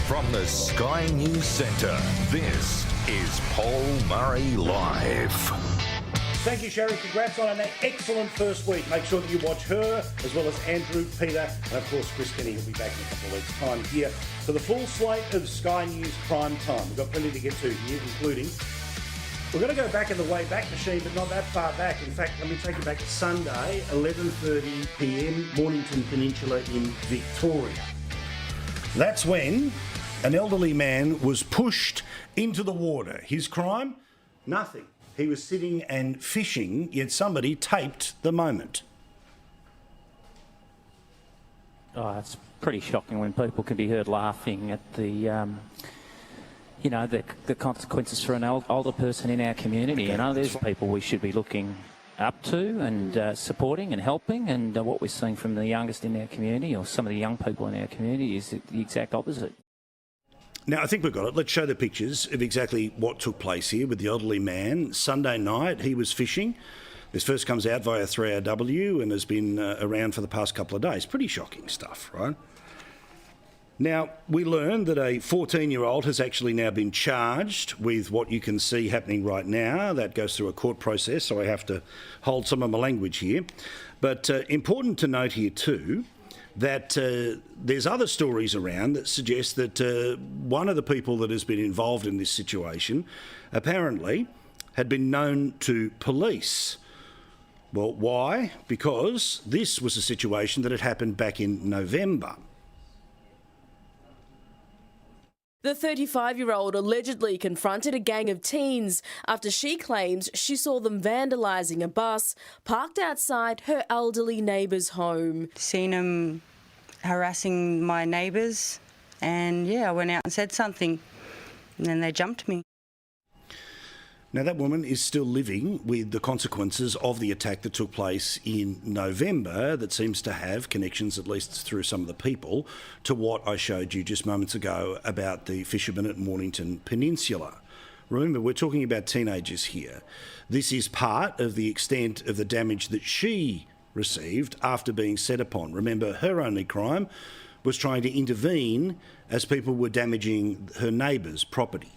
From the Sky News Centre, this is Paul Murray Live. Thank you, Sherry. Congrats on an excellent first week. Make sure that you watch her, as well as Andrew, Peter, and of course Chris Kenny, who'll be back in a couple of weeks' time here for the full slate of Sky News Prime Time. We've got plenty to get to here, including... We're going to go back in the way back machine, but not that far back. In fact, let me take you back to Sunday, 11:30pm, Mornington Peninsula in Victoria. That's when an elderly man was pushed into the water. His crime? Nothing. He was sitting and fishing, yet somebody taped the moment. Oh, it's pretty shocking when people can be heard laughing at the consequences for an older person in our community. You know, there's people we should be looking up to and supporting and helping, and what we're seeing from the youngest in our community, or some of the young people in our community, is the exact opposite. Now, I think we've got it. Let's show the pictures of exactly what took place here with the elderly man. Sunday night, he was fishing. This first comes out via 3RW and has been around for the past couple of days. Pretty shocking stuff, right? Now, we learned that a 14-year-old has actually now been charged with what you can see happening right now. That goes through a court process, so I have to hold some of my language here. But important to note here too, that there's other stories around that suggest that one of the people that has been involved in this situation apparently had been known to police. Well, why? Because this was a situation that had happened back in November. The 35-year-old allegedly confronted a gang of teens after she claims she saw them vandalising a bus parked outside her elderly neighbour's home. Seen them harassing my neighbours, and I went out and said something, and then they jumped me. Now, that woman is still living with the consequences of the attack that took place in November that seems to have connections, at least through some of the people, to what I showed you just moments ago about the fishermen at Mornington Peninsula. Remember, we're talking about teenagers here. This is part of the extent of the damage that she received after being set upon. Remember, her only crime was trying to intervene as people were damaging her neighbour's property.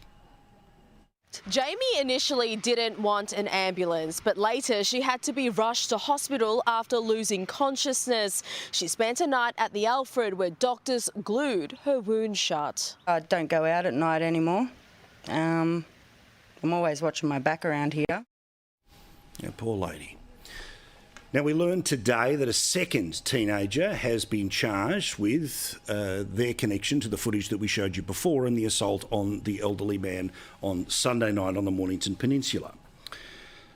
Jamie initially didn't want an ambulance, but later she had to be rushed to hospital after losing consciousness. She spent a night at the Alfred where doctors glued her wound shut. I don't go out at night anymore. I'm always watching my back around here. Yeah, poor lady. Now, we learned today that a second teenager has been charged with their connection to the footage that we showed you before and the assault on the elderly man on Sunday night on the Mornington Peninsula.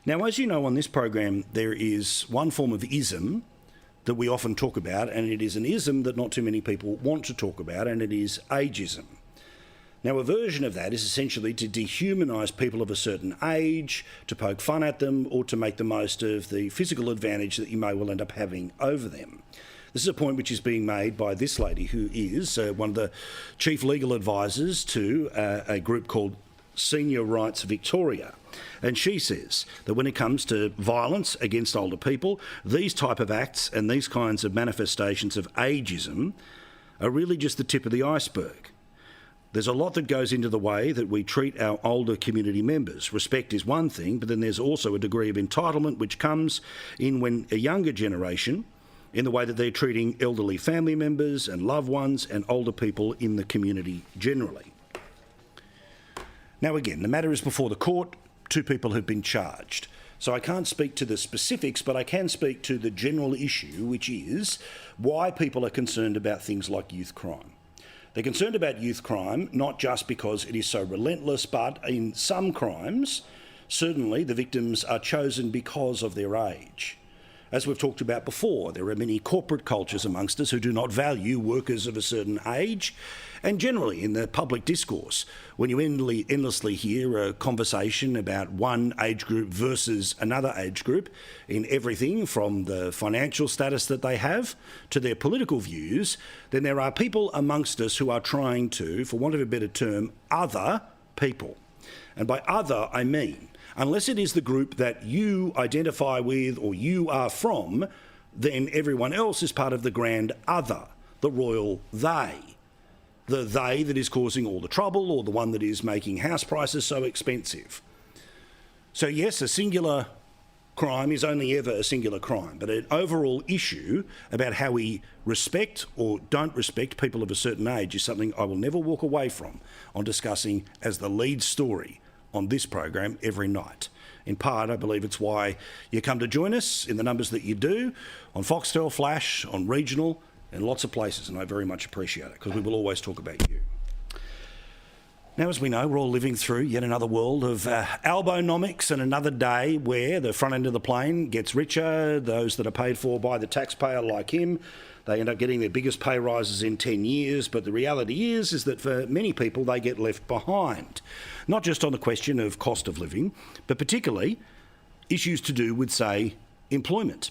Now, as you know, on this program, there is one form of ism that we often talk about, and it is an ism that not too many people want to talk about, and it is ageism. Now, a version of that is essentially to dehumanise people of a certain age, to poke fun at them, or to make the most of the physical advantage that you may well end up having over them. This is a point which is being made by this lady, who is one of the chief legal advisors to a group called Senior Rights Victoria. And she says that when it comes to violence against older people, these type of acts and these kinds of manifestations of ageism are really just the tip of the iceberg. There's a lot that goes into the way that we treat our older community members. Respect is one thing, but then there's also a degree of entitlement which comes in when a younger generation, in the way that they're treating elderly family members and loved ones and older people in the community generally. Now again, the matter is before the court. 2 people have been charged. So I can't speak to the specifics, but I can speak to the general issue, which is why people are concerned about things like youth crime. They're concerned about youth crime, not just because it is so relentless, but in some crimes, certainly the victims are chosen because of their age. As we've talked about before, there are many corporate cultures amongst us who do not value workers of a certain age. And generally in the public discourse, when you endlessly hear a conversation about one age group versus another age group in everything from the financial status that they have to their political views, then there are people amongst us who are trying to, for want of a better term, other people. And by other, I mean, unless it is the group that you identify with or you are from, then everyone else is part of the grand other, the royal they. the they that is causing all the trouble or the one that is making house prices so expensive. So yes, a singular crime is only ever a singular crime, but an overall issue about how we respect or don't respect people of a certain age is something I will never walk away from on discussing as the lead story on this program every night. In part, I believe it's why you come to join us in the numbers that you do on Foxtel, Flash, on regional, and lots of places, and I very much appreciate it because we will always talk about you. Now, as we know, we're all living through yet another world of albonomics and another day where the front end of the plane gets richer, those that are paid for by the taxpayer like him, they end up getting their biggest pay rises in 10 years, but the reality is that for many people they get left behind, not just on the question of cost of living, but particularly issues to do with, say, employment.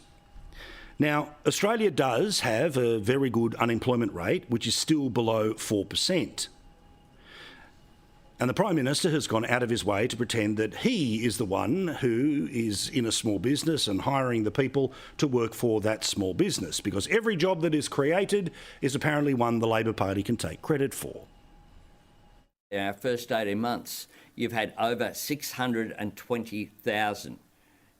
Now, Australia does have a very good unemployment rate, which is still below 4%. And the Prime Minister has gone out of his way to pretend that he is the one who is in a small business and hiring the people to work for that small business, because every job that is created is apparently one the Labor Party can take credit for. In our first 18 months, you've had over 620,000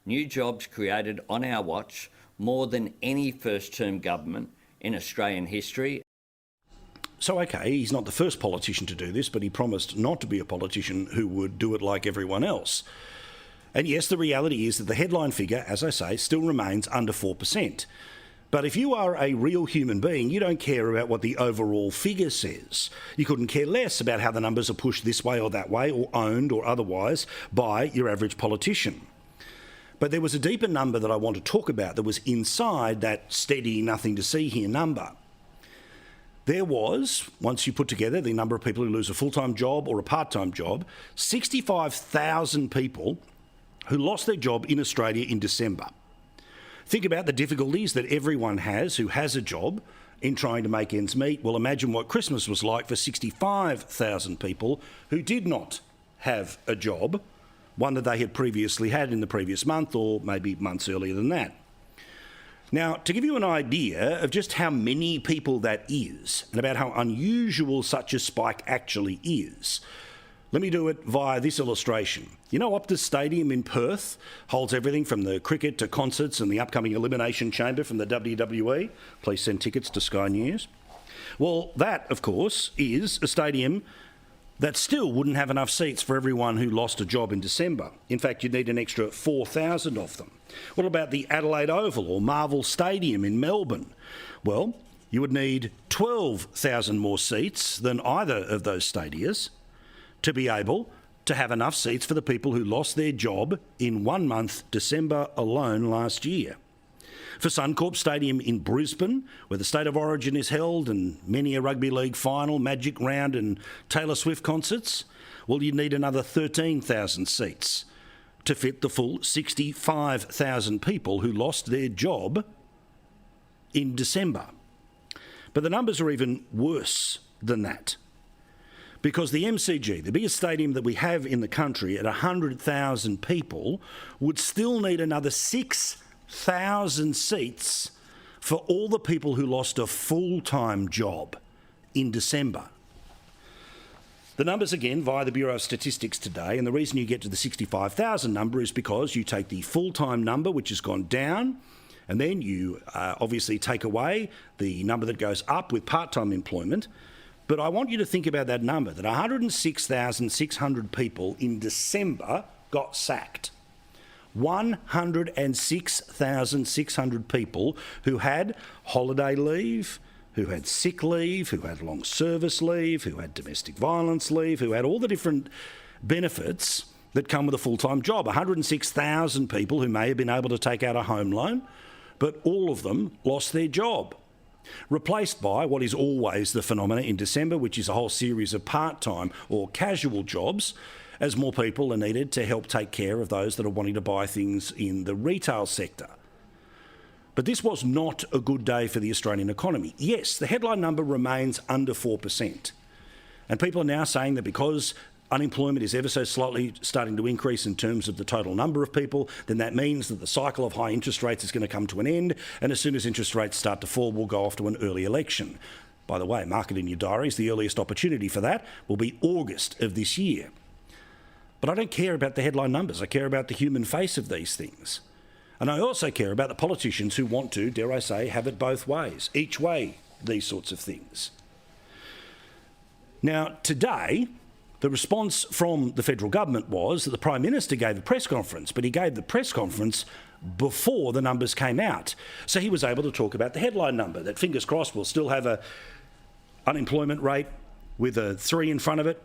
new jobs created on our watch, more than any first-term government in Australian history. So, OK, he's not the first politician to do this, but he promised not to be a politician who would do it like everyone else. And yes, the reality is that the headline figure, as I say, still remains under 4%. But if you are a real human being, you don't care about what the overall figure says. You couldn't care less about how the numbers are pushed this way or that way, or owned or otherwise by your average politician. But there was a deeper number that I want to talk about that was inside that steady, nothing to see here number. There was, once you put together the number of people who lose a full-time job or a part-time job, 65,000 people who lost their job in Australia in December. Think about the difficulties that everyone has who has a job in trying to make ends meet. Well, imagine what Christmas was like for 65,000 people who did not have a job, one that they had previously had in the previous month or maybe months earlier than that. Now, to give you an idea of just how many people that is and about how unusual such a spike actually is, let me do it via this illustration. You know, Optus Stadium in Perth holds everything from the cricket to concerts and the upcoming Elimination Chamber from the WWE. Please send tickets to Sky News. Well, that, of course, is a stadium that still wouldn't have enough seats for everyone who lost a job in December. In fact, you'd need an extra 4,000 of them. What about the Adelaide Oval or Marvel Stadium in Melbourne? Well, you would need 12,000 more seats than either of those stadiums to be able to have enough seats for the people who lost their job in 1 month, December alone last year. For Suncorp Stadium in Brisbane, where the State of Origin is held and many a rugby league final, Magic Round and Taylor Swift concerts, well, you'd need another 13,000 seats to fit the full 65,000 people who lost their job in December. But the numbers are even worse than that, because the MCG, the biggest stadium that we have in the country at 100,000 people, would still need another 6,000 seats for all the people who lost a full-time job in December. The numbers again via the Bureau of Statistics today, and the reason you get to the 65,000 number is because you take the full-time number, which has gone down, and then you obviously take away the number that goes up with part-time employment. But I want you to think about that number, that 106,600 people in December got sacked. 106,600 people who had holiday leave, who had sick leave, who had long service leave, who had domestic violence leave, who had all the different benefits that come with a full-time job. 106,000 people who may have been able to take out a home loan, but all of them lost their job. Replaced by what is always the phenomenon in December, which is a whole series of part-time or casual jobs, as more people are needed to help take care of those that are wanting to buy things in the retail sector. But this was not a good day for the Australian economy. Yes, the headline number remains under 4%. And people are now saying that because unemployment is ever so slightly starting to increase in terms of the total number of people, then that means that the cycle of high interest rates is going to come to an end, and as soon as interest rates start to fall, we'll go off to an early election. By the way, mark it in your diaries, the earliest opportunity for that will be August of this year. But I don't care about the headline numbers. I care about the human face of these things. And I also care about the politicians who want to, dare I say, have it both ways, each way, these sorts of things. Now, today, the response from the federal government was that the Prime Minister gave a press conference, but he gave the press conference before the numbers came out. So he was able to talk about the headline number, that fingers crossed we'll still have a unemployment rate with a 3 in front of it.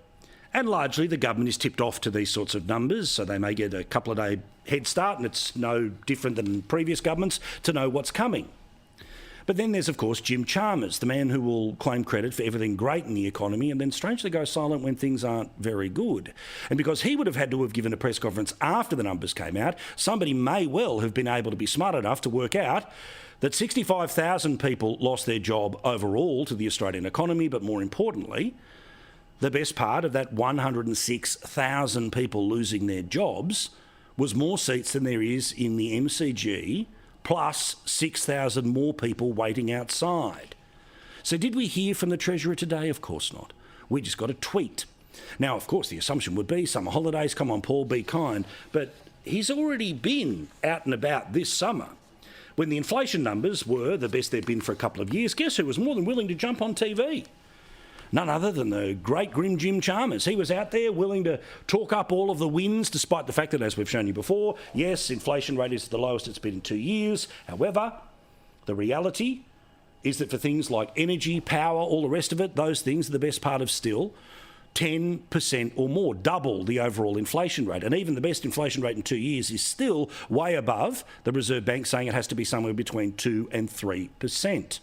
And largely the government is tipped off to these sorts of numbers, so they may get a couple of day head start, and it's no different than previous governments to know what's coming. But then there's, of course, Jim Chalmers, the man who will claim credit for everything great in the economy and then strangely go silent when things aren't very good. And because he would have had to have given a press conference after the numbers came out, somebody may well have been able to be smart enough to work out that 65,000 people lost their job overall to the Australian economy, but more importantly, the best part of that 106,000 people losing their jobs was more seats than there is in the MCG, plus 6,000 more people waiting outside. So did we hear from the Treasurer today? Of course not. We just got a tweet. Now, of course, the assumption would be summer holidays, come on, Paul, be kind. But he's already been out and about this summer. When the inflation numbers were the best they've been for a couple of years, guess who was more than willing to jump on TV? None other than the great grim Jim Chalmers. He was out there willing to talk up all of the wins, despite the fact that, as we've shown you before, yes, inflation rate is the lowest it's been in 2 years. However, the reality is that for things like energy, power, all the rest of it, those things are the best part of still 10% or more, double the overall inflation rate. And even the best inflation rate in 2 years is still way above the Reserve Bank saying it has to be somewhere between 2 and 3%.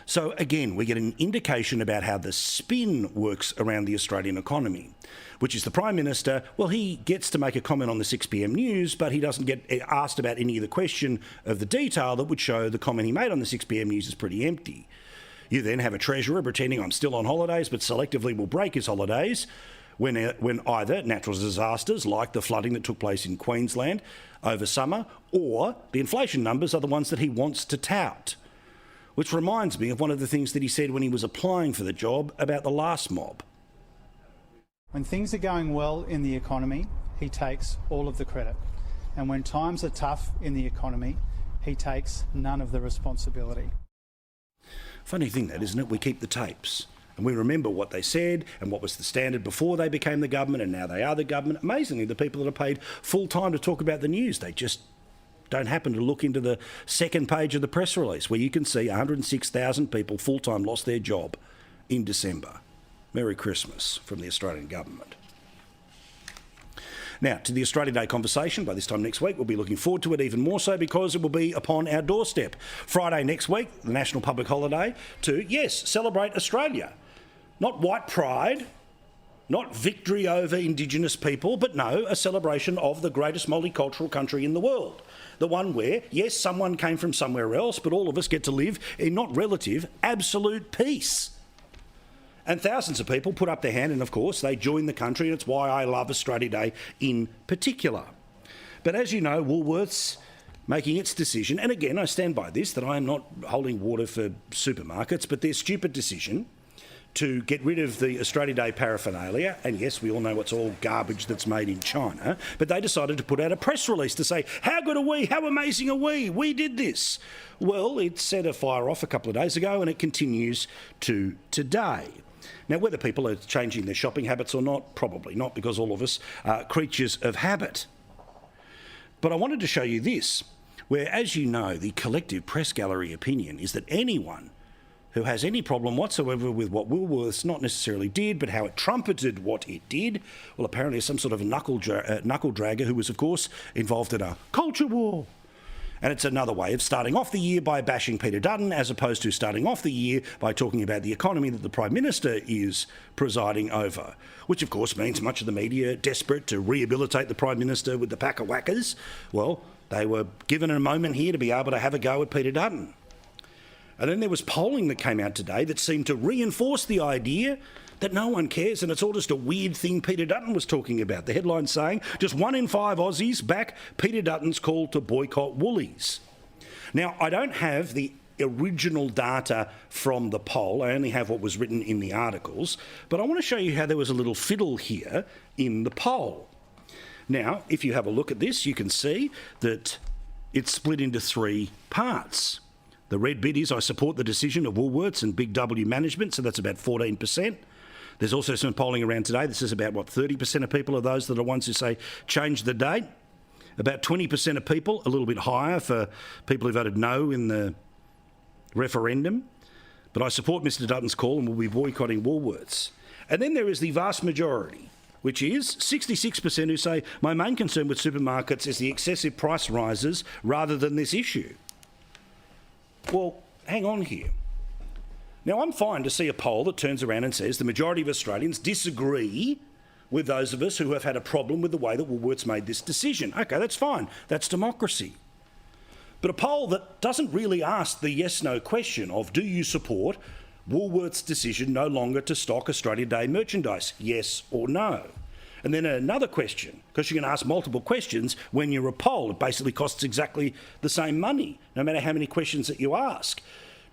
So again, we get an indication about how the spin works around the Australian economy, which is the Prime Minister, well, he gets to make a comment on the 6pm news, but he doesn't get asked about any of the question of the detail that would show the comment he made on the 6pm news is pretty empty. You then have a Treasurer pretending I'm still on holidays, but selectively will break his holidays when either natural disasters like the flooding that took place in Queensland over summer, or the inflation numbers are the ones that he wants to tout. Which reminds me of one of the things that he said when he was applying for the job about the last mob. When things are going well in the economy, he takes all of the credit. And when times are tough in the economy, he takes none of the responsibility. Funny thing that, isn't it? We keep the tapes. And we remember what they said and what was the standard before they became the government, and now they are the government. Amazingly, the people that are paid full time to talk about the news, they just don't happen to look into the second page of the press release where you can see 106,000 people full-time lost their job in December. Merry Christmas from the Australian government. Now, to the Australia Day conversation. By this time next week, we'll be looking forward to it even more so because it will be upon our doorstep. Friday next week, the national public holiday, to, yes, celebrate Australia. Not white pride, not victory over Indigenous people, but no, a celebration of the greatest multicultural country in the world. The one where, yes, someone came from somewhere else, but all of us get to live in not relative, absolute peace. And thousands of people put up their hand and, of course, they join the country, and it's why I love Australia Day in particular. But as you know, Woolworths making its decision, and again, I stand by this, that I am not holding water for supermarkets, but their stupid decision to get rid of the Australia Day paraphernalia, and yes, we all know it's all garbage that's made in China, but they decided to put out a press release to say, how good are we? How amazing are we? We did this. Well, it set a fire off a couple of days ago, and it continues to today. Now, whether people are changing their shopping habits or not, probably not, because all of us are creatures of habit. But I wanted to show you this, where, as you know, the collective press gallery opinion is that anyone who has any problem whatsoever with what Woolworths not necessarily did, but how it trumpeted what it did, well, apparently some sort of a knuckle dragger who was, of course, involved in a culture war. And it's another way of starting off the year by bashing Peter Dutton, as opposed to starting off the year by talking about the economy that the Prime Minister is presiding over, which, of course, means much of the media desperate to rehabilitate the Prime Minister with the pack of whackers. Well, they were given a moment here to be able to have a go at Peter Dutton. And then there was polling that came out today that seemed to reinforce the idea that no one cares and it's all just a weird thing Peter Dutton was talking about. The headline saying, just 1 in 5 Aussies back Peter Dutton's call to boycott Woolies. Now, I don't have the original data from the poll. I only have what was written in the articles, but I want to show you how there was a little fiddle here in the poll. Now, if you have a look at this, you can see that it's split into three parts. The red bit is I support the decision of Woolworths and Big W management, so that's about 14%. There's also some polling around today. This is about, 30% of people are those that are ones who say change the date. About 20% of people, a little bit higher for people who voted no in the referendum. But I support Mr Dutton's call and will be boycotting Woolworths. And then there is the vast majority, which is 66% who say my main concern with supermarkets is the excessive price rises rather than this issue. Well, hang on here. Now, I'm fine to see a poll that turns around and says the majority of Australians disagree with those of us who have had a problem with the way that Woolworths made this decision. OK, that's fine. That's democracy. But a poll that doesn't really ask the yes-no question of do you support Woolworths' decision no longer to stock Australia Day merchandise, yes or no? And then another question, because you can ask multiple questions when you're a poll. It basically costs exactly the same money, no matter how many questions that you ask.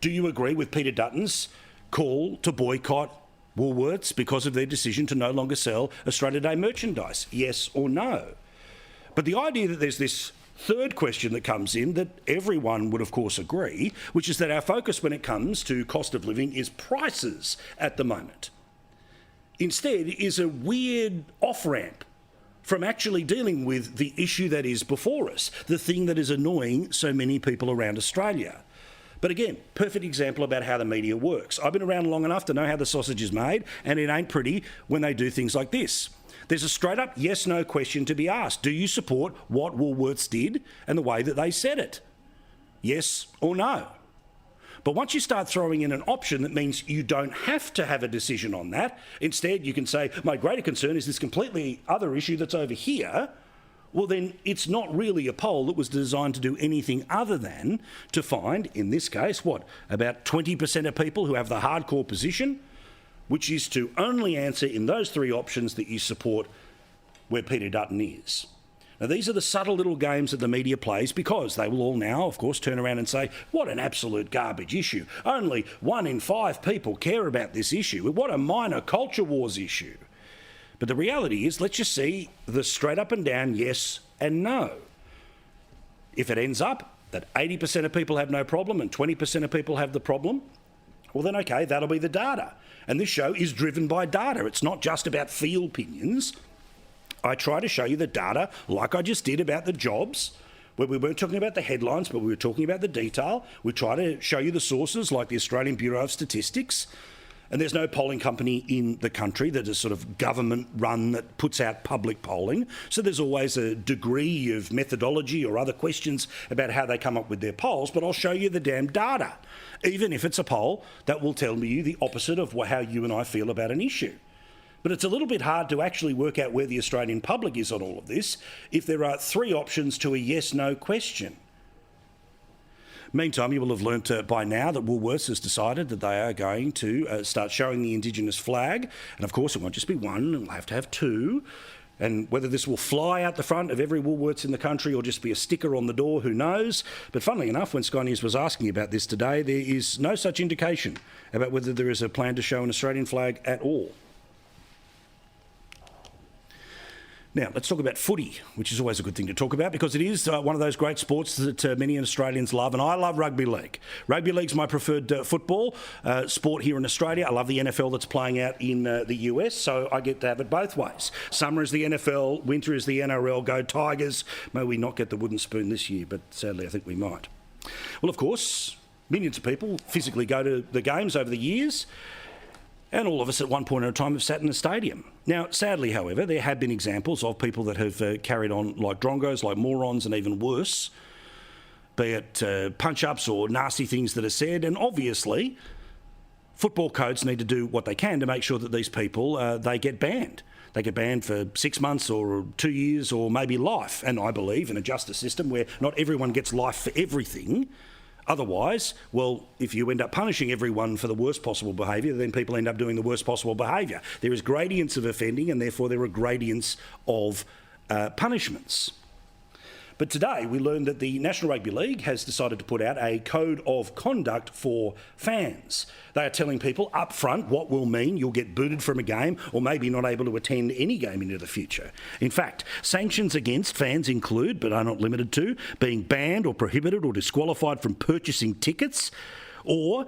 Do you agree with Peter Dutton's call to boycott Woolworths because of their decision to no longer sell Australia Day merchandise, yes or no? But the idea that there's this third question that comes in that everyone would of course agree, which is that our focus when it comes to cost of living is prices at the moment. Instead is a weird off-ramp from actually dealing with the issue that is before us, the thing that is annoying so many people around Australia. But again, perfect example about how the media works. I've been around long enough to know how the sausage is made, and it ain't pretty when they do things like this. There's a straight-up yes-no question to be asked. Do you support what Woolworths did and the way that they said it? Yes or no? But once you start throwing in an option that means you don't have to have a decision on that, instead you can say, my greater concern is this completely other issue that's over here, well then it's not really a poll that was designed to do anything other than to find, in this case, about 20% of people who have the hardcore position, which is to only answer in those three options that you support where Peter Dutton is. Now, these are the subtle little games that the media plays because they will all now, of course, turn around and say, what an absolute garbage issue. Only 1 in 5 people care about this issue. What a minor culture wars issue. But the reality is, let's just see the straight up and down yes and no. If it ends up that 80% of people have no problem and 20% of people have the problem, well then, OK, that'll be the data. And this show is driven by data. It's not just about feel opinions. I try to show you the data, like I just did about the jobs, where we weren't talking about the headlines, but we were talking about the detail. We try to show you the sources, like the Australian Bureau of Statistics. And there's no polling company in the country that is sort of government-run that puts out public polling. So there's always a degree of methodology or other questions about how they come up with their polls, but I'll show you the damn data, even if it's a poll that will tell you the opposite of how you and I feel about an issue. But it's a little bit hard to actually work out where the Australian public is on all of this if there are three options to a yes-no question. Meantime, you will have learnt by now that Woolworths has decided that they are going to start showing the Indigenous flag. And of course, it won't just be one, it'll have to have two. And whether this will fly out the front of every Woolworths in the country or just be a sticker on the door, who knows? But funnily enough, when Sky News was asking about this today, there is no such indication about whether there is a plan to show an Australian flag at all. Now, let's talk about footy, which is always a good thing to talk about because it is one of those great sports that many Australians love, and I love rugby league. Rugby league's my preferred football sport here in Australia. I love the NFL that's playing out in the US, so I get to have it both ways. Summer is the NFL, winter is the NRL. Go Tigers. May we not get the wooden spoon this year, but sadly I think we might. Well, of course, millions of people physically go to the games over the years. And all of us at one point in time have sat in a stadium. Now, sadly, however, there have been examples of people that have carried on like drongos, like morons, and even worse, be it punch-ups or nasty things that are said. And obviously, football codes need to do what they can to make sure that these people, they get banned. They get banned for 6 months or 2 years or maybe life. And I believe in a justice system where not everyone gets life for everything. Otherwise, well, if you end up punishing everyone for the worst possible behaviour, then people end up doing the worst possible behaviour. There is gradients of offending and therefore there are gradients of punishments. But today we learned that the National Rugby League has decided to put out a code of conduct for fans. They are telling people up front what will mean you'll get booted from a game or maybe not able to attend any game into the future. In fact, sanctions against fans include, but are not limited to, being banned or prohibited or disqualified from purchasing tickets, or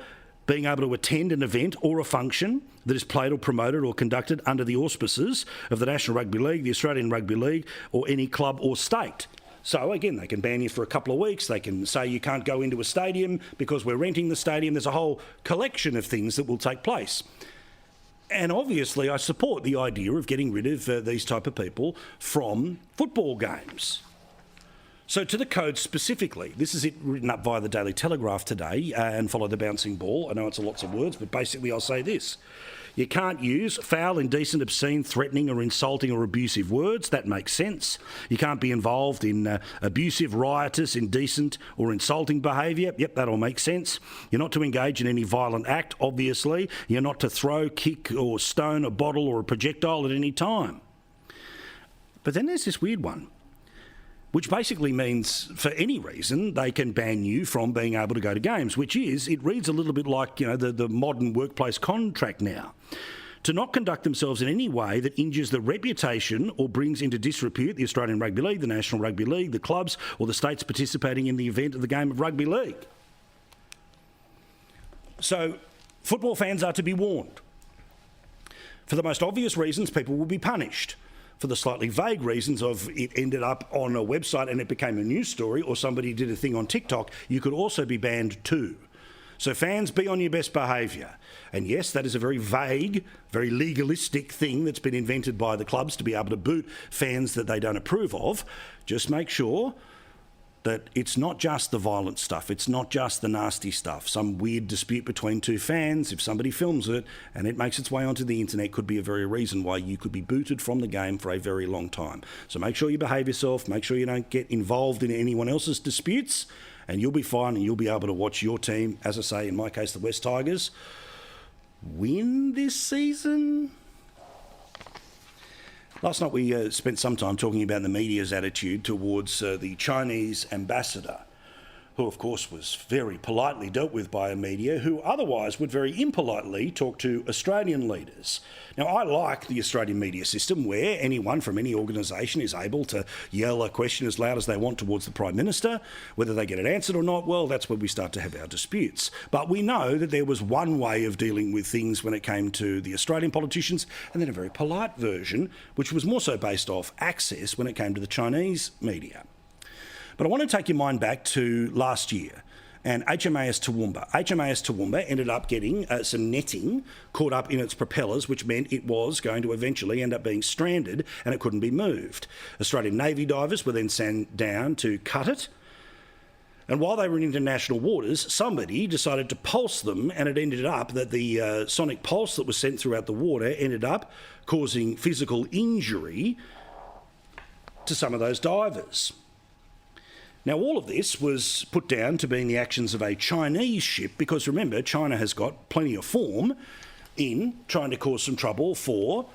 being able to attend an event or a function that is played or promoted or conducted under the auspices of the National Rugby League, the Australian Rugby League, or any club or state. So, again, they can ban you for a couple of weeks. They can say you can't go into a stadium because we're renting the stadium. There's a whole collection of things that will take place. And obviously, I support the idea of getting rid of these type of people from football games. So to the code specifically, this is it written up via the Daily Telegraph today and follow the bouncing ball. I know it's lots of words, but basically I'll say this. You can't use foul, indecent, obscene, threatening or insulting or abusive words. That makes sense. You can't be involved in abusive, riotous, indecent or insulting behaviour. Yep, that all makes sense. You're not to engage in any violent act, obviously. You're not to throw, kick or stone a bottle or a projectile at any time. But then there's this weird one, which basically means for any reason they can ban you from being able to go to games, which is, it reads a little bit like, the modern workplace contract now. To not conduct themselves in any way that injures the reputation or brings into disrepute the Australian Rugby League, the National Rugby League, the clubs or the states participating in the event of the game of rugby league. So football fans are to be warned. For the most obvious reasons, people will be punished. For the slightly vague reasons of it ended up on a website and it became a news story, or somebody did a thing on TikTok, you could also be banned too. So fans, be on your best behaviour. And yes, that is a very vague, very legalistic thing that's been invented by the clubs to be able to boot fans that they don't approve of. Just make sure that it's not just the violent stuff, it's not just the nasty stuff. Some weird dispute between two fans, if somebody films it and it makes its way onto the internet, could be a very reason why you could be booted from the game for a very long time. So make sure you behave yourself, make sure you don't get involved in anyone else's disputes, and you'll be fine and you'll be able to watch your team, as I say, in my case, the West Tigers, win this season. Last night we spent some time talking about the media's attitude towards the Chinese ambassador, who of course was very politely dealt with by a media who otherwise would very impolitely talk to Australian leaders. Now, I like the Australian media system where anyone from any organisation is able to yell a question as loud as they want towards the Prime Minister. Whether they get it answered or not, well, that's where we start to have our disputes. But we know that there was one way of dealing with things when it came to the Australian politicians, and then a very polite version, which was more so based off access when it came to the Chinese media. But I want to take your mind back to last year and HMAS Toowoomba. HMAS Toowoomba ended up getting some netting caught up in its propellers, which meant it was going to eventually end up being stranded and it couldn't be moved. Australian Navy divers were then sent down to cut it. And while they were in international waters, somebody decided to pulse them, and it ended up that the sonic pulse that was sent throughout the water ended up causing physical injury to some of those divers. Now, all of this was put down to being the actions of a Chinese ship because, remember, China has got plenty of form in trying to cause some trouble for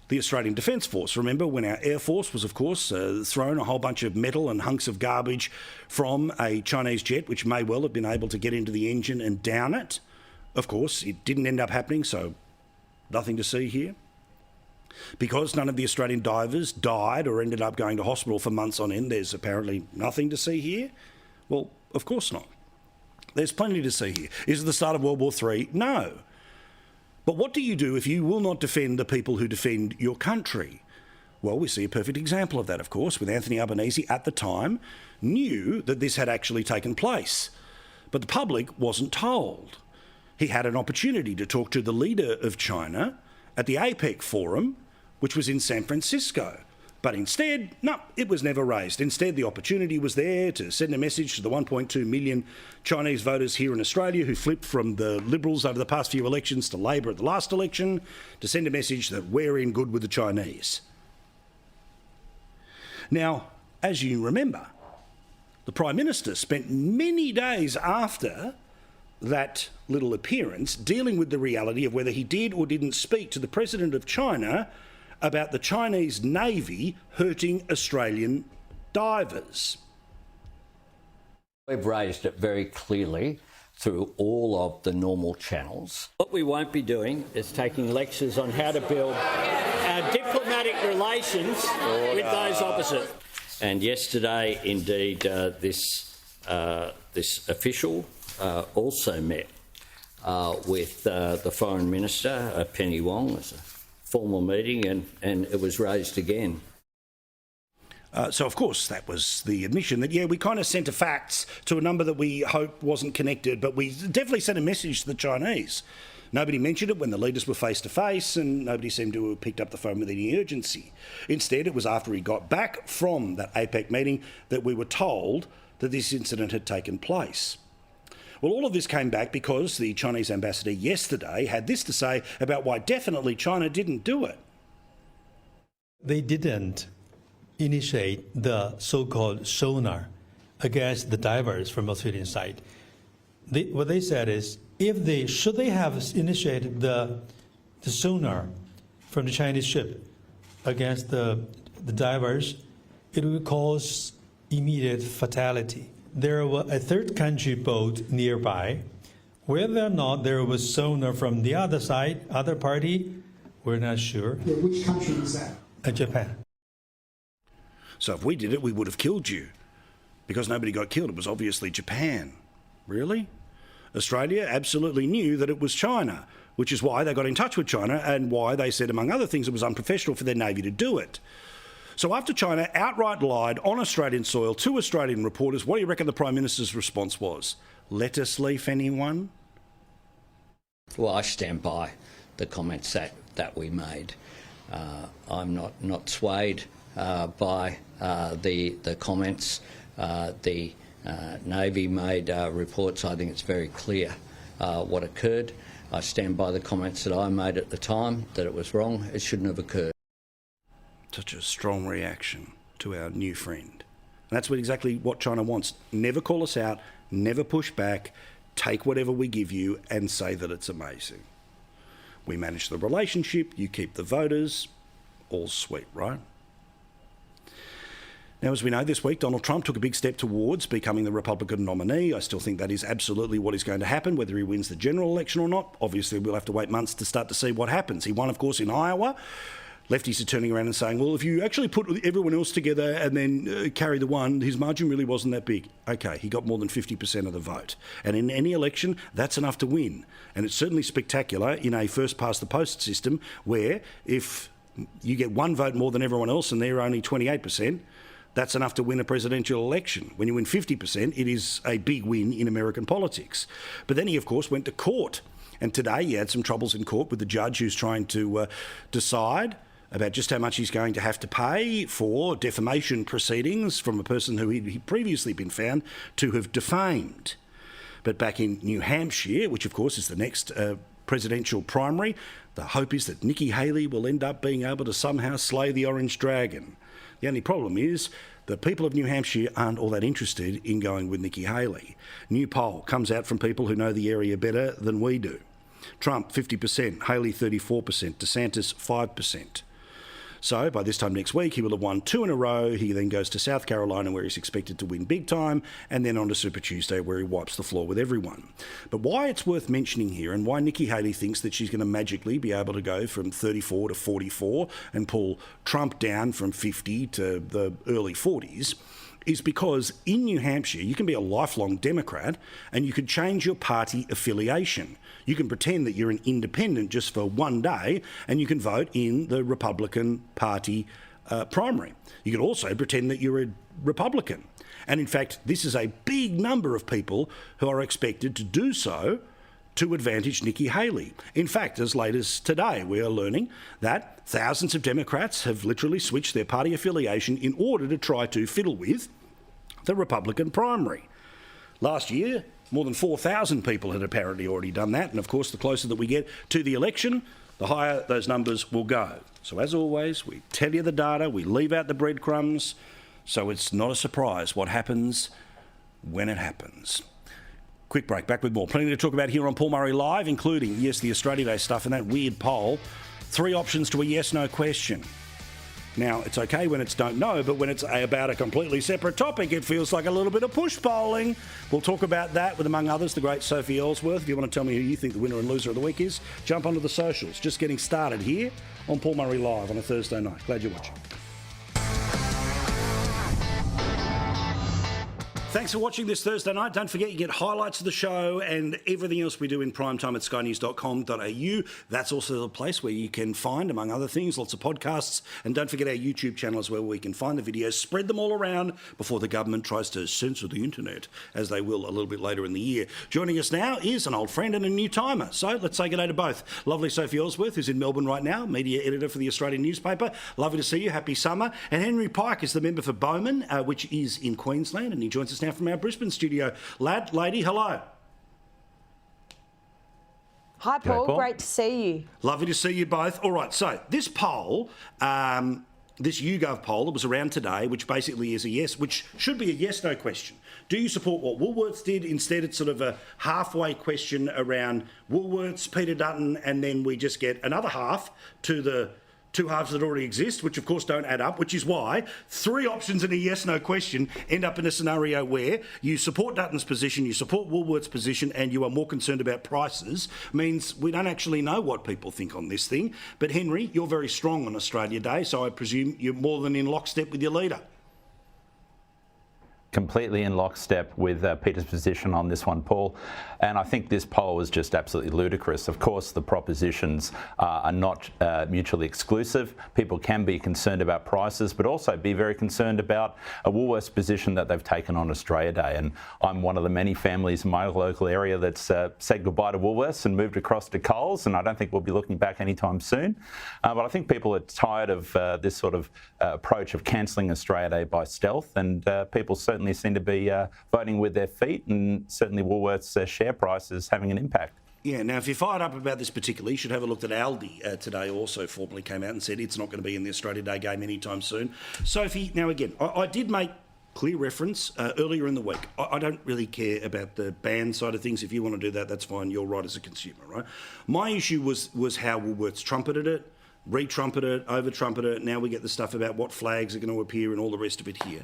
the Australian Defence Force. Remember when our Air Force was, of course, thrown a whole bunch of metal and hunks of garbage from a Chinese jet, which may well have been able to get into the engine and down it. Of course, it didn't end up happening, so nothing to see here. Because none of the Australian divers died or ended up going to hospital for months on end, there's apparently nothing to see here? Well, of course not. There's plenty to see here. Is it the start of World War III? No. But what do you do if you will not defend the people who defend your country? Well, we see a perfect example of that, of course, with Anthony Albanese at the time knew that this had actually taken place. But the public wasn't told. He had an opportunity to talk to the leader of China at the APEC forum, which was in San Francisco. But instead, no, it was never raised. Instead, the opportunity was there to send a message to the 1.2 million Chinese voters here in Australia who flipped from the Liberals over the past few elections to Labor at the last election, to send a message that we're in good with the Chinese. Now, as you remember, the Prime Minister spent many days after that little appearance dealing with the reality of whether he did or didn't speak to the President of China about the Chinese Navy hurting Australian divers. We've raised it very clearly through all of the normal channels. What we won't be doing is taking lectures on how to build our diplomatic relations with those opposite. And yesterday, indeed, this official also met with the Foreign Minister, Penny Wong. It was a formal meeting, and it was raised again. So, of course, that was the admission that, yeah, we kind of sent facts to a number that we hoped wasn't connected, but we definitely sent a message to the Chinese. Nobody mentioned it when the leaders were face-to-face, and nobody seemed to have picked up the phone with any urgency. Instead, it was after he got back from that APEC meeting that we were told that this incident had taken place. Well, all of this came back because the Chinese ambassador yesterday had this to say about why definitely China didn't do it. They didn't initiate the so-called sonar against the divers from Australian side. What they said is, should they have initiated the sonar from the Chinese ship against the divers, it would cause immediate fatality. There was a third country boat nearby. Whether or not there was sonar from the other side, other party, we're not sure. Yeah, which country was that? Japan. So if we did it, we would have killed you. Because nobody got killed. It was obviously Japan. Really? Australia absolutely knew that it was China, which is why they got in touch with China and why they said, among other things, it was unprofessional for their Navy to do it. So after China outright lied on Australian soil to Australian reporters, what do you reckon the Prime Minister's response was? Let us leave anyone? Well, I stand by the comments that we made. I'm not swayed by the comments. The Navy made reports. I think it's very clear what occurred. I stand by the comments that I made at the time, that it was wrong. It shouldn't have occurred. Such a strong reaction to our new friend. And that's exactly what China wants. Never call us out, never push back, take whatever we give you and say that it's amazing. We manage the relationship, you keep the voters, all's sweet, right? Now, as we know, this week, Donald Trump took a big step towards becoming the Republican nominee. I still think that is absolutely what is going to happen, whether he wins the general election or not. Obviously, we'll have to wait months to start to see what happens. He won, of course, in Iowa. Lefties are turning around and saying, well, if you actually put everyone else together and then carry the one, his margin really wasn't that big. OK, he got more than 50% of the vote. And in any election, that's enough to win. And it's certainly spectacular in a first-past-the-post system where if you get one vote more than everyone else and they're only 28%, that's enough to win a presidential election. When you win 50%, it is a big win in American politics. But then he, of course, went to court. And today he had some troubles in court with the judge who's trying to decide about just how much he's going to have to pay for defamation proceedings from a person who he'd previously been found to have defamed. But back in New Hampshire, which of course is the next presidential primary, the hope is that Nikki Haley will end up being able to somehow slay the Orange Dragon. The only problem is the people of New Hampshire aren't all that interested in going with Nikki Haley. New poll comes out from people who know the area better than we do. Trump 50%, Haley 34%, DeSantis 5%. So by this time next week, he will have won 2 in a row. He then goes to South Carolina, where he's expected to win big time, and then on to Super Tuesday, where he wipes the floor with everyone. But why it's worth mentioning here, and why Nikki Haley thinks that she's going to magically be able to go from 34 to 44 and pull Trump down from 50 to the early 40s, is because in New Hampshire, you can be a lifelong Democrat and you can change your party affiliation. You can pretend that you're an independent just for one day and you can vote in the Republican Party primary. You can also pretend that you're a Republican. And in fact, this is a big number of people who are expected to do so to advantage Nikki Haley. In fact, as late as today, we are learning that thousands of Democrats have literally switched their party affiliation in order to try to fiddle with the Republican primary. Last year, more than 4,000 people had apparently already done that. And of course, the closer that we get to the election, the higher those numbers will go. So as always, we tell you the data, we leave out the breadcrumbs, so it's not a surprise what happens when it happens. Quick break, back with more. Plenty to talk about here on Paul Murray Live, including, yes, the Australia Day stuff and that weird poll. 3 options to a yes-no question. Now, it's okay when it's don't know, but when it's about a completely separate topic, it feels like a little bit of push polling. We'll talk about that with, among others, the great Sophie Ellsworth. If you want to tell me who you think the winner and loser of the week is, jump onto the socials. Just getting started here on Paul Murray Live on a Thursday night. Glad you're watching. Thanks for watching this Thursday night. Don't forget you get highlights of the show and everything else we do in primetime at skynews.com.au. That's also the place where you can find, among other things, lots of podcasts. And don't forget our YouTube channel is where we can find the videos, spread them all around before the government tries to censor the internet, as they will a little bit later in the year. Joining us now is an old friend and a new timer. So let's say good day to both. Lovely Sophie Ellsworth, who's in Melbourne right now, media editor for the Australian newspaper. Lovely to see you. Happy summer. And Henry Pike is the member for Bowman, which is in Queensland, and he joins us now from our Brisbane studio. Lady, hello. Hi, Paul. Great to see you. Lovely to see you both. All right, so this poll, this YouGov poll that was around today, which basically is a yes, which should be a yes-no question. Do you support what Woolworths did? Instead, it's sort of a halfway question around Woolworths, Peter Dutton, and then we just get another half to the two halves that already exist, which of course don't add up, which is why three options in a yes-no question end up in a scenario where you support Dutton's position, you support Woolworth's position, and you are more concerned about prices. Means we don't actually know what people think on this thing. But Henry, you're very strong on Australia Day, so I presume you're more than in lockstep with your leader. Completely in lockstep with Peter's position on this one, Paul. And I think this poll was just absolutely ludicrous. Of course, the propositions are not mutually exclusive. People can be concerned about prices, but also be very concerned about a Woolworths position that they've taken on Australia Day. And I'm one of the many families in my local area that's said goodbye to Woolworths and moved across to Coles, and I don't think we'll be looking back anytime soon. But I think people are tired of this sort of approach of cancelling Australia Day by stealth, and people certainly seem to be voting with their feet, and certainly Woolworths' share price is having an impact. Yeah, now if you're fired up about this particularly, you should have a look at Aldi today also formally came out and said it's not going to be in the Australia Day game anytime soon. Sophie, now again, I did make clear reference earlier in the week. I don't really care about the ban side of things. If you want to do that, that's fine. You're right as a consumer, right? My issue was how Woolworths trumpeted it, re-trumpeted it, over-trumpeted it. Now we get the stuff about what flags are going to appear and all the rest of it here.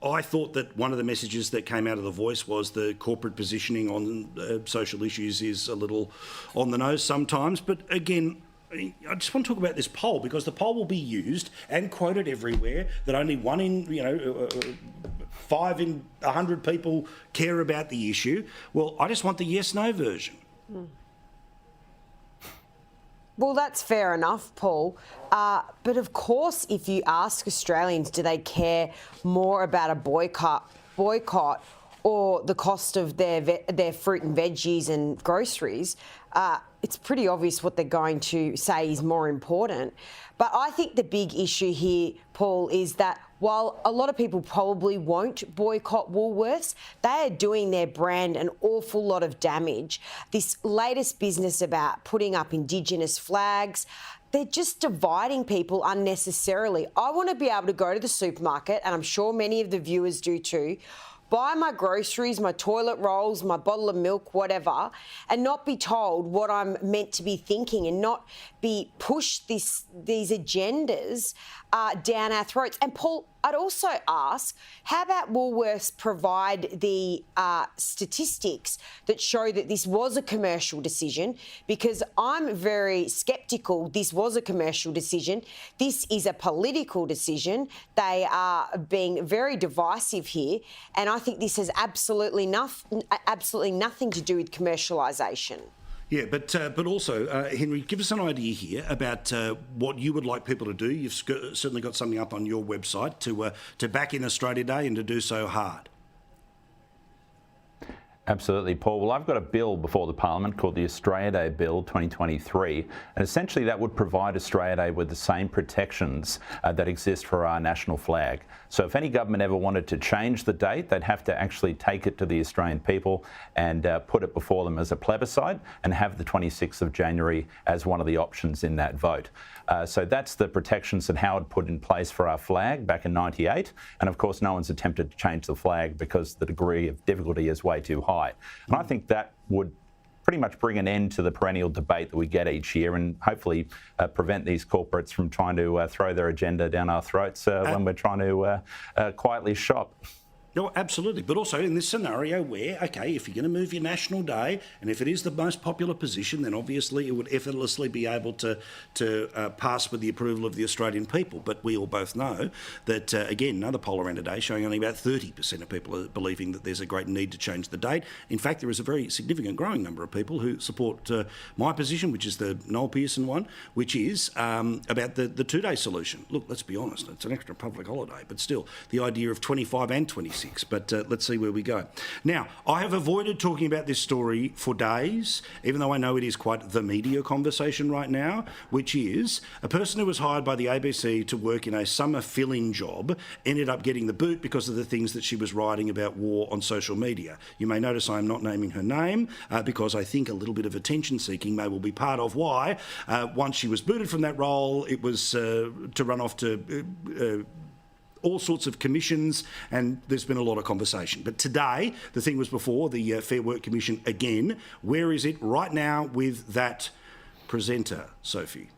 I thought that one of the messages that came out of The Voice was the corporate positioning on social issues is a little on the nose sometimes. But again, I just want to talk about this poll because the poll will be used and quoted everywhere that only 1 in, 5 in 100 people care about the issue. Well, I just want the yes-no version. Well, that's fair enough, Paul. But of course, if you ask Australians, do they care more about a boycott or the cost of their fruit and veggies and groceries, it's pretty obvious what they're going to say is more important. But I think the big issue here, Paul, is that while a lot of people probably won't boycott Woolworths, they are doing their brand an awful lot of damage. This latest business about putting up Indigenous flags, they're just dividing people unnecessarily. I want to be able to go to the supermarket, and I'm sure many of the viewers do too, buy my groceries, my toilet rolls, my bottle of milk, whatever, and not be told what I'm meant to be thinking and not be pushed these agendas down our throats. And Paul, I'd also ask, how about Woolworths provide the statistics that show that this was a commercial decision? Because I'm very sceptical this was a commercial decision. This is a political decision. They are being very divisive here, and I think this has absolutely nothing to do with commercialisation. Yeah, but also, Henry, give us an idea here about what you would like people to do. You've certainly got something up on your website to back in Australia Day and to do so hard. Absolutely, Paul. Well, I've got a bill before the Parliament called the Australia Day Bill 2023, and essentially that would provide Australia Day with the same protections that exist for our national flag. So if any government ever wanted to change the date, they'd have to actually take it to the Australian people and put it before them as a plebiscite and have the 26th of January as one of the options in that vote. So that's the protections that Howard put in place for our flag back in '98. And of course, no one's attempted to change the flag because the degree of difficulty is way too high. And I think that would pretty much bring an end to the perennial debate that we get each year, and hopefully prevent these corporates from trying to throw their agenda down our throats when we're trying to quietly shop. No, absolutely. But also in this scenario where, OK, if you're going to move your national day, and if it is the most popular position, then obviously it would effortlessly be able to pass with the approval of the Australian people. But we all both know that, again, another poll around today showing only about 30% of people are believing that there's a great need to change the date. In fact, there is a very significant growing number of people who support my position, which is the Noel Pearson one, which is about the two-day solution. Look, let's be honest, it's an extra public holiday, but still, the idea of 25 and 26. But let's see where we go. Now, I have avoided talking about this story for days, even though I know it is quite the media conversation right now, which is a person who was hired by the ABC to work in a summer fill-in job ended up getting the boot because of the things that she was writing about war on social media. You may notice I am not naming her name because I think a little bit of attention-seeking may well be part of why, once she was booted from that role, it was to run off to all sorts of commissions, and there's been a lot of conversation. But today, the thing was before the Fair Work Commission again. Where is it right now with that presenter, Sophie?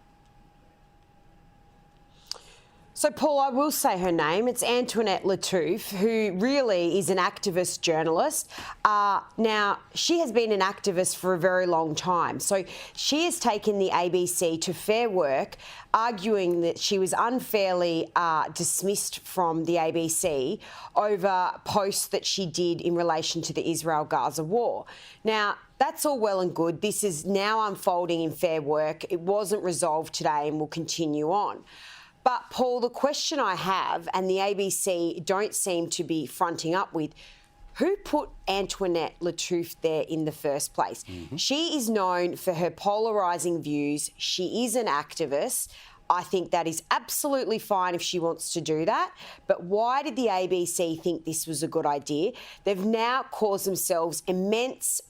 So, Paul, I will say her name. It's Antoinette Lattouf, who really is an activist journalist. Now, she has been an activist for a very long time. So she has taken the ABC to Fair Work, arguing that she was unfairly dismissed from the ABC over posts that she did in relation to the Israel-Gaza war. Now, that's all well and good. This is now unfolding in Fair Work. It wasn't resolved today and will continue on. But, Paul, the question I have, and the ABC don't seem to be fronting up with, who put Antoinette Lattouf there in the first place? Mm-hmm. She is known for her polarising views. She is an activist. I think that is absolutely fine if she wants to do that. But why did the ABC think this was a good idea? They've now caused themselves immense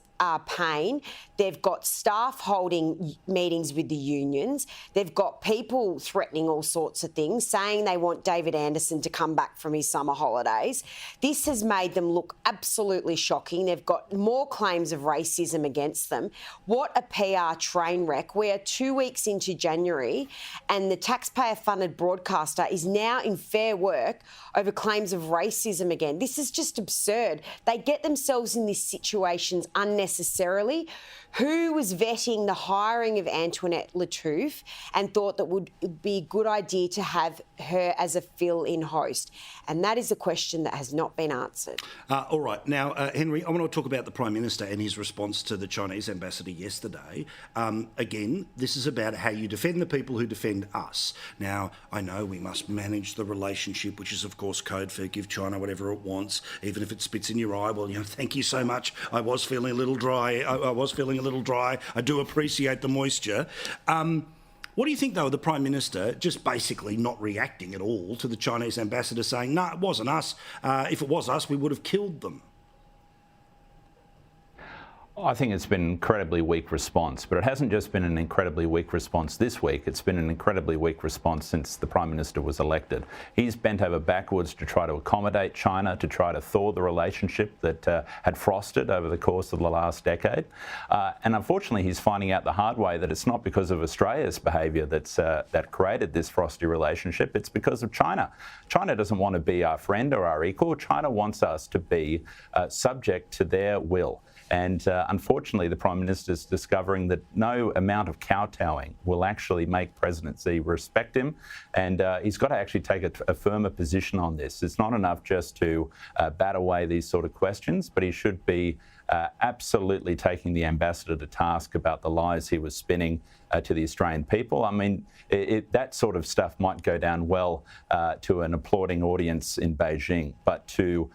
pain. They've got staff holding meetings with the unions. They've got people threatening all sorts of things, saying they want David Anderson to come back from his summer holidays. This has made them look absolutely shocking. They've got more claims of racism against them. What a PR train wreck. We are 2 weeks into January and the taxpayer-funded broadcaster is now in Fair Work over claims of racism again. This is just absurd. They get themselves in these situations unnecessarily. Who was vetting the hiring of Antoinette Lattouf and thought that would be a good idea to have her as a fill-in host? And that is a question that has not been answered. All right. Now, Henry, I want to talk about the Prime Minister and his response to the Chinese ambassador yesterday. Again, this is about how you defend the people who defend us. Now, I know we must manage the relationship, which is, of course, code for give China whatever it wants, even if it spits in your eye. Well, thank you so much. I was feeling a little dry. I do appreciate the moisture. What do you think, though, of the Prime Minister just basically not reacting at all to the Chinese ambassador saying, no, it wasn't us. If it was us, we would have killed them? I think it's been an incredibly weak response, but it hasn't just been an incredibly weak response this week. It's been an incredibly weak response since the Prime Minister was elected. He's bent over backwards to try to accommodate China, to try to thaw the relationship that had frosted over the course of the last decade. And unfortunately, he's finding out the hard way that it's not because of Australia's behaviour that created this frosty relationship. It's because of China. China doesn't want to be our friend or our equal. China wants us to be subject to their will. And unfortunately, the Prime Minister is discovering that no amount of kowtowing will actually make President Xi respect him. And he's got to actually take a firmer position on this. It's not enough just to bat away these sort of questions, but he should be absolutely taking the ambassador to task about the lies he was spinning to the Australian people. I mean, that sort of stuff might go down well to an applauding audience in Beijing, but to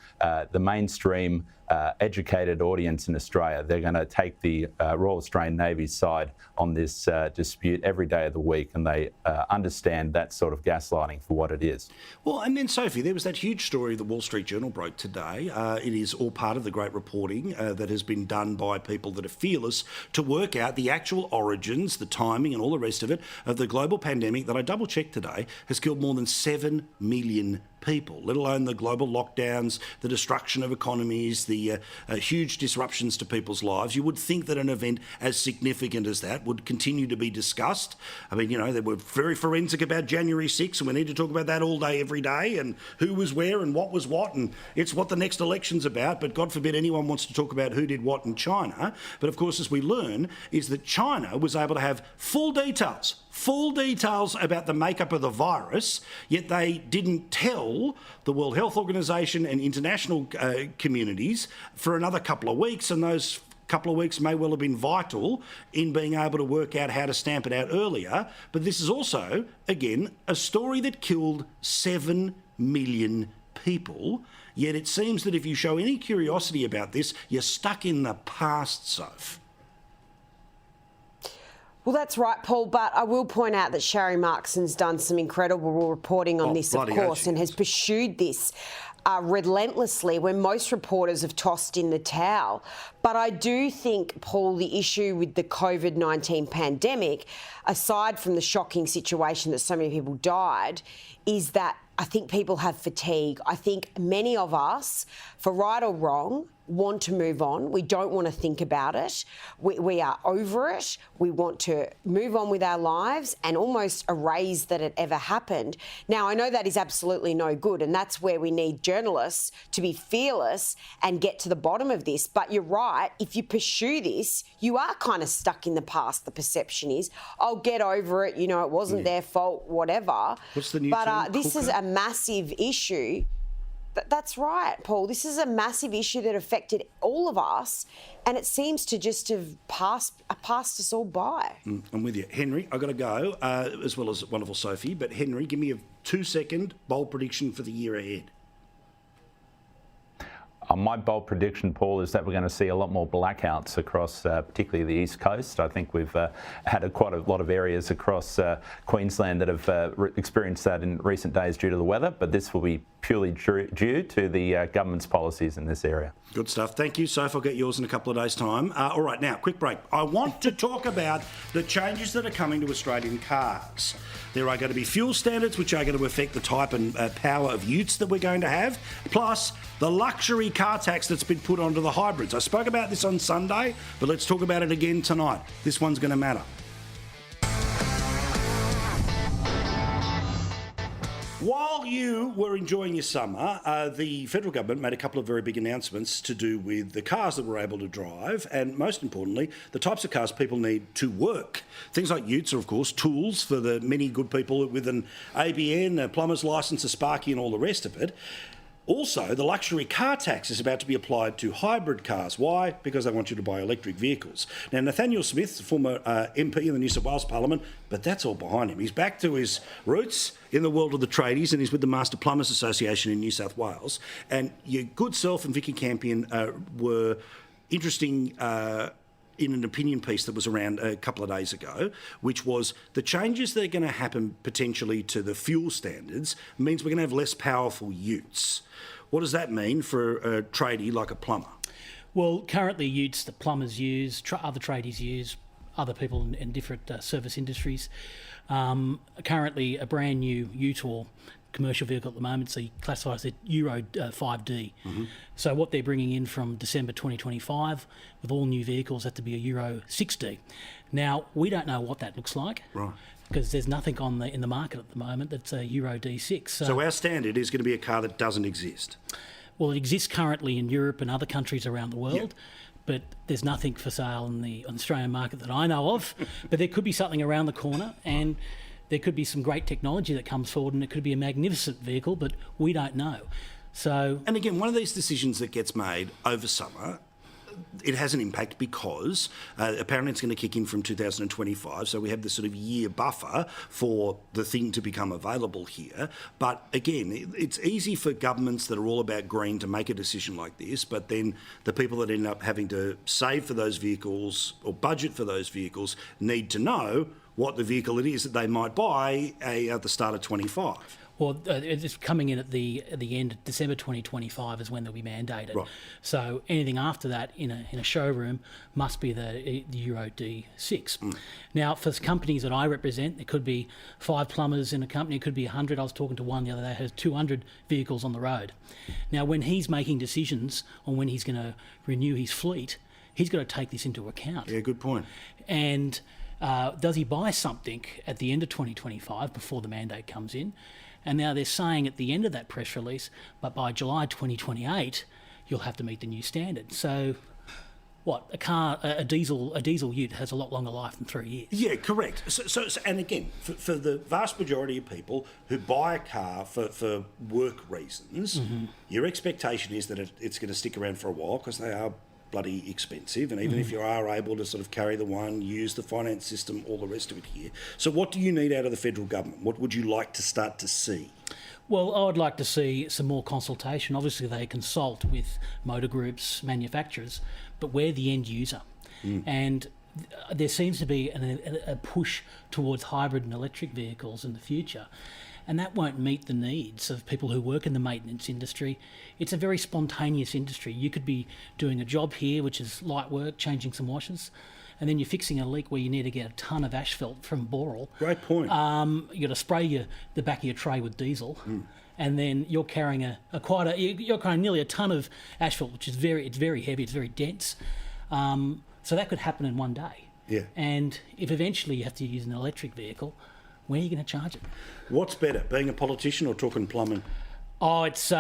the mainstream educated audience in Australia, they're going to take the Royal Australian Navy's side on this dispute every day of the week, and they understand that sort of gaslighting for what it is. Well, and then, Sophie, there was that huge story the Wall Street Journal broke today. It is all part of the great reporting that has been done by people that are fearless to work out the actual origins, the timing and all the rest of it, of the global pandemic that I double-checked today has killed more than 7 million people, let alone the global lockdowns, the destruction of economies, the huge disruptions to people's lives. You would think that an event as significant as that would continue to be discussed. I mean, they were very forensic about January 6th, and we need to talk about that all day, every day, and who was where and what was what, and it's what the next election's about. But God forbid anyone wants to talk about who did what in China. But of course, as we learn, is that China was able to have full details about the makeup of the virus, yet they didn't tell the World Health Organization and international communities for another couple of weeks, and those couple of weeks may well have been vital in being able to work out how to stamp it out earlier. But this is also, again, a story that killed 7 million people, yet it seems that if you show any curiosity about this, you're stuck in the past, Soph. Well, that's right, Paul, but I will point out that Sharry Markson's done some incredible reporting on this, of course, and has pursued this relentlessly when most reporters have tossed in the towel. But I do think, Paul, the issue with the COVID-19 pandemic, aside from the shocking situation that so many people died, is that I think people have fatigue. I think many of us, for right or wrong, want to move on. We don't want to think about it. We are over it. We want to move on with our lives and almost erase that it ever happened. Now, I know that is absolutely no good, and that's where we need journalists to be fearless and get to the bottom of this. But you're right, if you pursue this, you are kind of stuck in the past. The perception is, I'll get over it, it wasn't their fault, whatever. What's the new But term? this is a massive issue. That's right, Paul. This is a massive issue that affected all of us, and it seems to just have passed us all by. I'm with you. Henry, I've got to go, as well as wonderful Sophie. But Henry, give me a 2-second bold prediction for the year ahead. My bold prediction, Paul, is that we're going to see a lot more blackouts across particularly the East Coast. I think we've had quite a lot of areas across Queensland that have experienced that in recent days due to the weather, but this will be purely due to the government's policies in this area. Good stuff. Thank you, Soph. I'll get yours in a couple of days' time. All right, now, quick break. I want to talk about the changes that are coming to Australian cars. There are going to be fuel standards which are going to affect the type and power of utes that we're going to have, plus the luxury car tax that's been put onto the hybrids. I spoke about this on Sunday, but let's talk about it again tonight. This one's going to matter. While you were enjoying your summer, the federal government made a couple of very big announcements to do with the cars that we're able to drive, and most importantly, the types of cars people need to work. Things like utes are, of course, tools for the many good people with an ABN, a plumber's licence, a Sparky and all the rest of it. Also, the luxury car tax is about to be applied to hybrid cars. Why? Because they want you to buy electric vehicles. Now, Nathaniel Smith, former MP in the New South Wales Parliament, but that's all behind him. He's back to his roots in the world of the tradies, and he's with the Master Plumbers Association in New South Wales. And your good self and Vicky Campion were interesting in an opinion piece that was around a couple of days ago, which was the changes that are going to happen potentially to the fuel standards means we're going to have less powerful utes. What does that mean for a tradie like a plumber? Well, currently utes that plumbers use, other tradies use, other people in different service industries. Currently, a brand new ute or commercial vehicle at the moment, so you classify as a Euro 5D. Mm-hmm. So what they're bringing in from December 2025 with all new vehicles have to be a Euro 6D. Now, we don't know what that looks like. Right. Because there's nothing in the market at the moment that's a Euro D6. So our standard is going to be a car that doesn't exist? Well, it exists currently in Europe and other countries around the world, but there's nothing for sale on the Australian market that I know of. But there could be something around the corner, and there could be some great technology that comes forward, and it could be a magnificent vehicle, but we don't know. So, and again, one of these decisions that gets made over summer, it has an impact because apparently it's going to kick in from 2025, so we have this sort of year buffer for the thing to become available here. But again, it's easy for governments that are all about green to make a decision like this, but then the people that end up having to save for those vehicles or budget for those vehicles need to know what the vehicle it is that they might buy at the start of 25. Well, it's coming in at the end of December 2025 is when they'll be mandated. Right. So anything after that in a showroom must be the Euro D6. Now, for companies that I represent, there could be 5 plumbers in a company, it could be 100. I was talking to one the other day who has 200 vehicles on the road. Now, when he's making decisions on when he's going to renew his fleet, he's got to take this into account. Yeah, good point. And does he buy something at the end of 2025 before the mandate comes in? And now they're saying at the end of that press release, but by July 2028, you'll have to meet the new standard. So, what a diesel ute has a lot longer life than 3 years. Yeah, correct. So and again, for the vast majority of people who buy a car for work reasons, your expectation is that it's going to stick around for a while because they are bloody expensive, and even if you are able to sort of carry the one, use the finance system, all the rest of it here. So what do you need out of the federal government? What would you like to start to see? Well, I would like to see some more consultation. Obviously, they consult with motor groups, manufacturers, but we're the end user. And there seems to be a push towards hybrid and electric vehicles in the future. And that won't meet the needs of people who work in the maintenance industry. It's a very spontaneous industry. You could be doing a job here, which is light work, changing some washers, and then you're fixing a leak where you need to get a ton of asphalt from Boral. Great point. You got to spray the back of your tray with diesel, and then you're carrying you're carrying nearly a ton of asphalt, which is very heavy. It's very dense. So that could happen in one day. Yeah. And if eventually you have to use an electric vehicle, where are you going to charge it? What's better, being a politician or talking plumbing? Oh, it's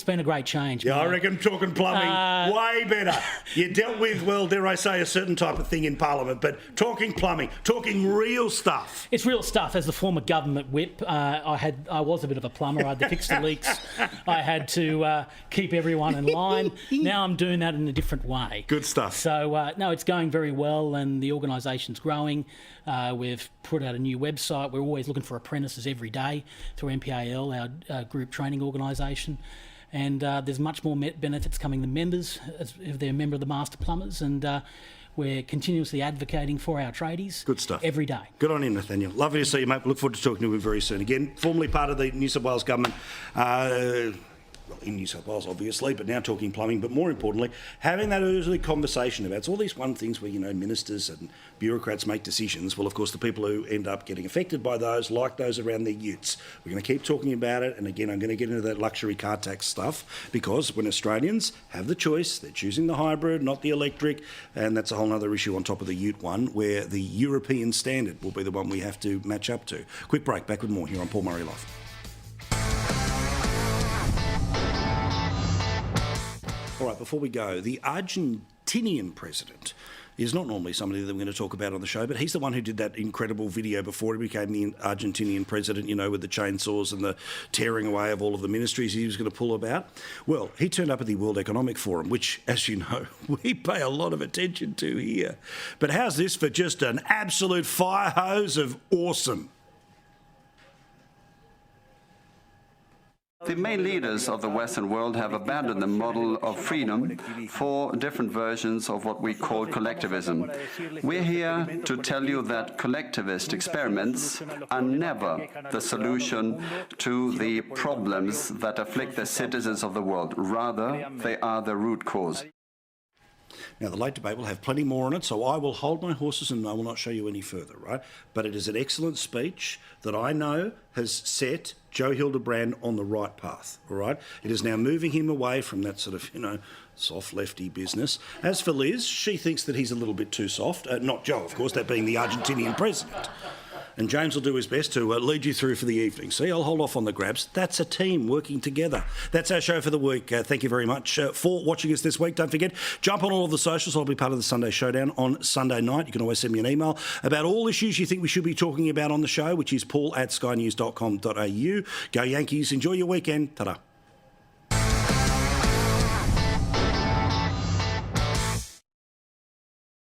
been a great change. Yeah, mate. I reckon talking plumbing, way better. You dealt with, well, dare I say, a certain type of thing in Parliament, but talking plumbing, talking real stuff. It's real stuff. As the former government whip, I was a bit of a plumber. I had to fix the leaks. I had to keep everyone in line. Now I'm doing that in a different way. Good stuff. So, no, it's going very well, and the organisation's growing. We've put out a new website. We're always looking for apprentices every day through MPAL, our group training organisation. And there's much more benefits coming to members if they're a member of the Master Plumbers. And we're continuously advocating for our tradies. Good stuff. Every day. Good on you, Nathaniel. Lovely to see you, mate. Look forward to talking to you very soon. Again, formerly part of the New South Wales government. Well, in New South Wales, obviously, but now talking plumbing, but more importantly, having that early conversation about it's all these one things where, ministers and bureaucrats make decisions. Well, of course, the people who end up getting affected by those, like those around their utes. We're going to keep talking about it, and again, I'm going to get into that luxury car tax stuff, because when Australians have the choice, they're choosing the hybrid, not the electric, and that's a whole other issue on top of the ute one, where the European standard will be the one we have to match up to. Quick break, back with more here on Paul Murray Live. All right, before we go, the Argentinian president is not normally somebody that we're going to talk about on the show, but he's the one who did that incredible video before he became the Argentinian president, with the chainsaws and the tearing away of all of the ministries he was going to pull about. Well, he turned up at the World Economic Forum, which, as you know, we pay a lot of attention to here. But how's this for just an absolute fire hose of awesome? The main leaders of the Western world have abandoned the model of freedom for different versions of what we call collectivism. We're here to tell you that collectivist experiments are never the solution to the problems that afflict the citizens of the world. Rather, they are the root cause. Now, the late debate will have plenty more on it, so I will hold my horses and I will not show you any further, right? But it is an excellent speech that I know has set Joe Hildebrand on the right path, all right? It is now moving him away from that sort of, soft lefty business. As for Liz, she thinks that he's a little bit too soft. Not Joe, of course, that being the Argentinian president. And James will do his best to lead you through for the evening. See, I'll hold off on the grabs. That's a team working together. That's our show for the week. Thank you very much for watching us this week. Don't forget, jump on all of the socials. I'll be part of the Sunday Showdown on Sunday night. You can always send me an email about all issues you think we should be talking about on the show, which is paul@skynews.com.au. Go Yankees. Enjoy your weekend. Ta-da.